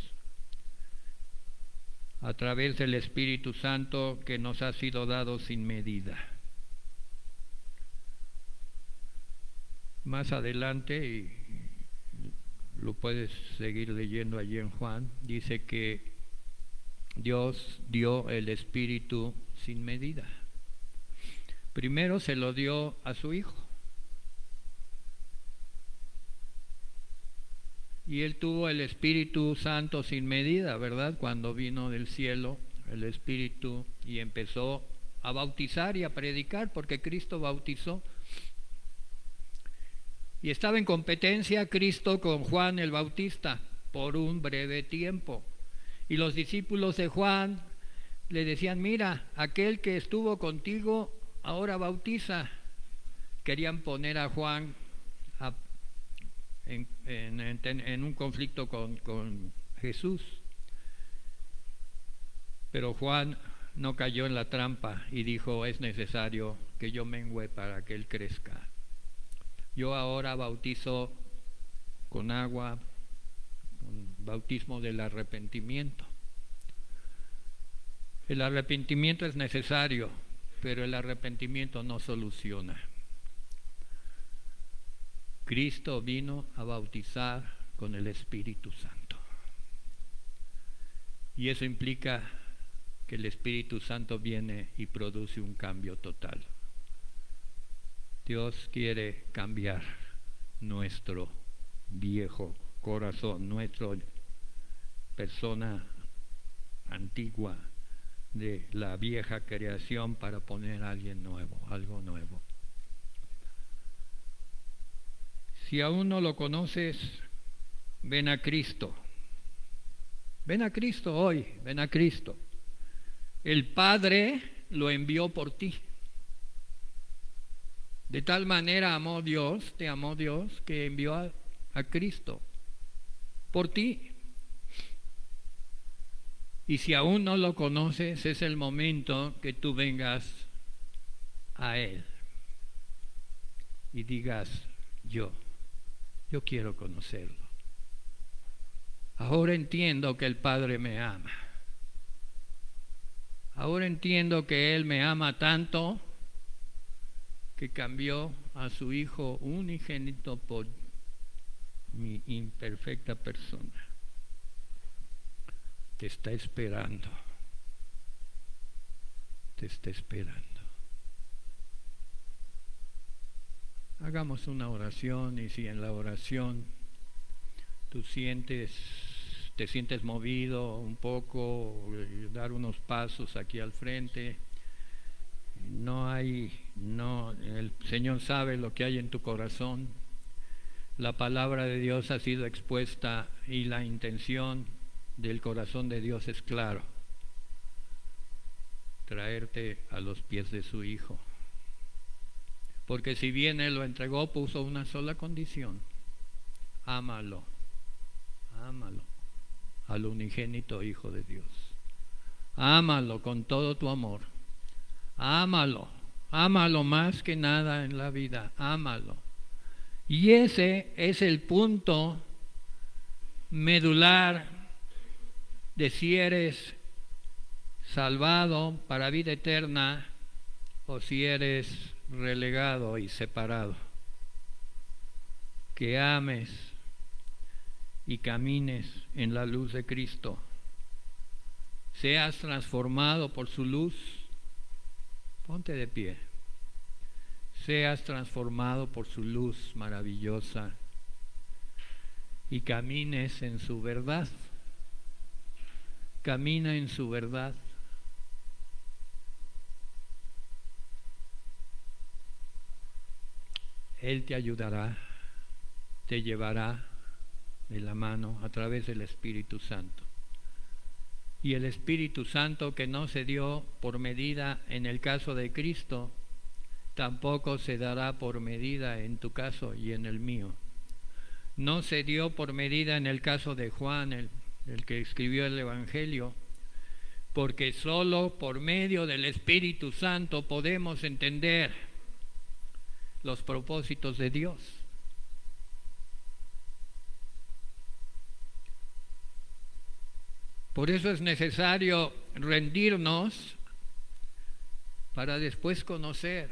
a través del Espíritu Santo que nos ha sido dado sin medida. Más adelante, y lo puedes seguir leyendo allí en Juan, dice que Dios dio el Espíritu sin medida. Primero se lo dio a su Hijo. Y Él tuvo el Espíritu Santo sin medida, ¿verdad? Cuando vino del cielo el Espíritu y empezó a bautizar y a predicar, porque Cristo bautizó. Y estaba en competencia Cristo con Juan el Bautista por un breve tiempo. Y los discípulos de Juan le decían, mira, aquel que estuvo contigo ahora bautiza. Querían poner a Juan en un conflicto con Jesús. Pero Juan no cayó en la trampa y dijo, es necesario que yo mengüe para que él crezca. Yo ahora bautizo con agua, un bautismo del arrepentimiento. El arrepentimiento es necesario, pero el arrepentimiento no soluciona. Cristo vino a bautizar con el Espíritu Santo. Y eso implica que el Espíritu Santo viene y produce un cambio total. Dios quiere cambiar nuestro viejo corazón, nuestra persona antigua de la vieja creación para poner a alguien nuevo, algo nuevo. Si aún no lo conoces, ven a Cristo. Ven a Cristo hoy, ven a Cristo. El Padre lo envió por ti. De tal manera amó Dios, te amó Dios, que envió a Cristo por ti. Y si aún no lo conoces, es el momento que tú vengas a Él y digas, yo quiero conocerlo. Ahora entiendo que el Padre me ama. Ahora entiendo que Él me ama tanto que cambió a su Hijo unigénito por mi imperfecta persona. Te está esperando. Te está esperando. Hagamos una oración y si en la oración tú te sientes movido un poco, dar unos pasos aquí al frente. El Señor sabe lo que hay en tu corazón. La palabra de Dios ha sido expuesta y la intención del corazón de Dios es claro: traerte a los pies de su Hijo. Porque si bien Él lo entregó, puso una sola condición: ámalo, ámalo, al unigénito Hijo de Dios. Ámalo con todo tu amor. Ámalo, ámalo más que nada en la vida, ámalo. Y ese es el punto medular de si eres salvado para vida eterna o si eres relegado y separado. Que ames y camines en la luz de Cristo. Seas transformado por su luz. Ponte de pie. Seas transformado por su luz maravillosa y camines en su verdad. Camina en su verdad. Él te ayudará, te llevará de la mano a través del Espíritu Santo. Y el Espíritu Santo, que no se dio por medida en el caso de Cristo, tampoco se dará por medida en tu caso y en el mío. No se dio por medida en el caso de Juan, el que escribió el Evangelio, porque solo por medio del Espíritu Santo podemos entender los propósitos de Dios. Por eso es necesario rendirnos para después conocer.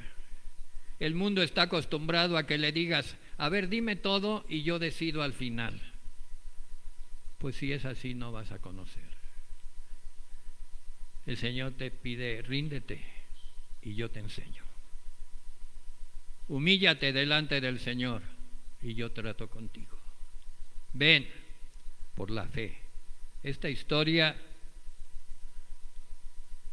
El mundo está acostumbrado a que le digas, a ver, dime todo y yo decido al final. Pues si es así, no vas a conocer. El Señor te pide, ríndete y yo te enseño. Humíllate delante del Señor y yo trato contigo. Ven por la fe. Esta historia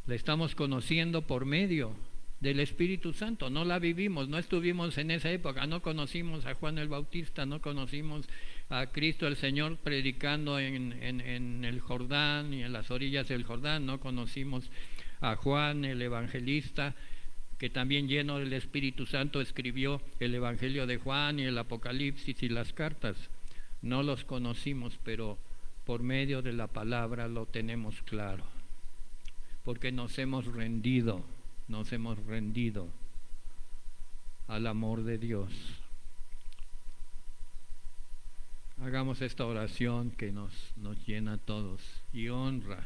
la estamos conociendo por medio del Espíritu Santo. No la vivimos, no estuvimos en esa época, no conocimos a Juan el Bautista, no conocimos a Cristo el Señor predicando en el Jordán y en las orillas del Jordán, no conocimos a Juan el Evangelista, que también lleno del Espíritu Santo escribió el Evangelio de Juan y el Apocalipsis y las cartas. No los conocimos, pero por medio de la palabra lo tenemos claro, porque nos hemos rendido al amor de Dios. Hagamos esta oración que nos llena a todos y honra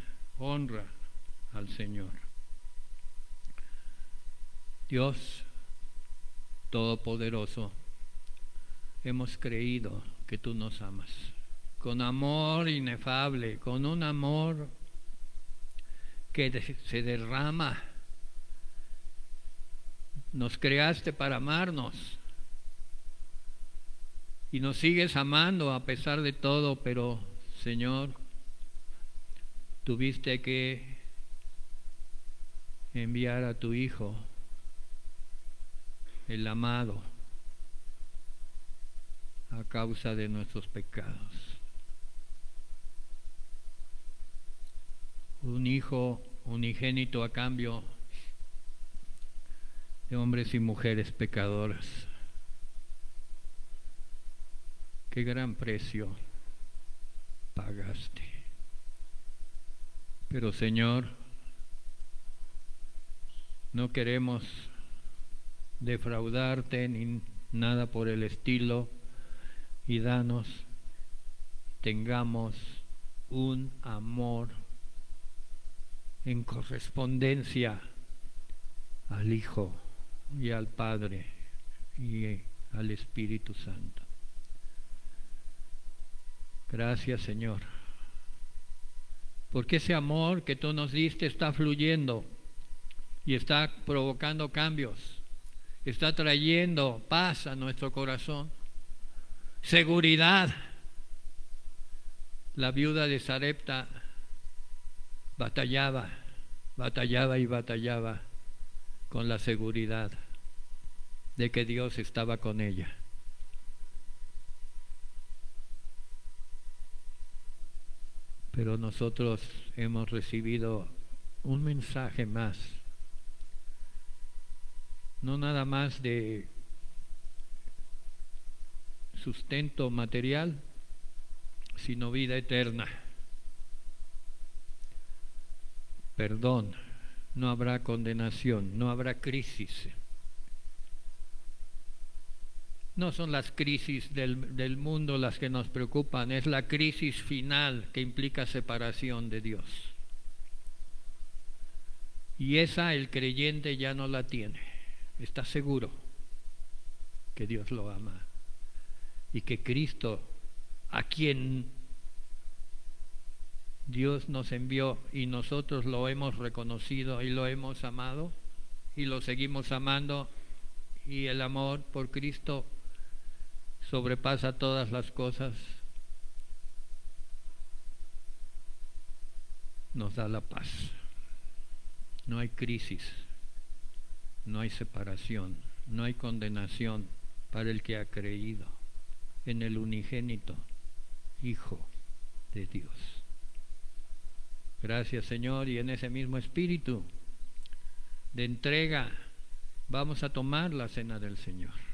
al Señor. Dios Todopoderoso, hemos creído que tú nos amas con amor inefable, con un amor que se derrama. Nos creaste para amarnos y nos sigues amando a pesar de todo, pero Señor, tuviste que enviar a tu Hijo, el amado, a causa de nuestros pecados. Un Hijo unigénito a cambio de hombres y mujeres pecadoras. Qué gran precio pagaste. Pero Señor, no queremos defraudarte ni nada por el estilo, y tengamos un amor en correspondencia al Hijo y al Padre y al Espíritu Santo. Gracias, Señor, porque ese amor que tú nos diste está fluyendo y está provocando cambios, está trayendo paz a nuestro corazón, seguridad. La viuda de Sarepta batallaba con la seguridad de que Dios estaba con ella. Pero nosotros hemos recibido un mensaje más, no nada más de sustento material, sino vida eterna. Perdón, no habrá condenación, no habrá crisis. No son las crisis del mundo las que nos preocupan, es la crisis final que implica separación de Dios. Y esa el creyente ya no la tiene, está seguro que Dios lo ama y que Cristo, a quien Dios nos envió y nosotros lo hemos reconocido y lo hemos amado y lo seguimos amando, y el amor por Cristo sobrepasa todas las cosas, nos da la paz. No hay crisis, no hay separación, no hay condenación para el que ha creído en el unigénito Hijo de Dios. Gracias, Señor, y en ese mismo espíritu de entrega Vamos a tomar la cena del Señor.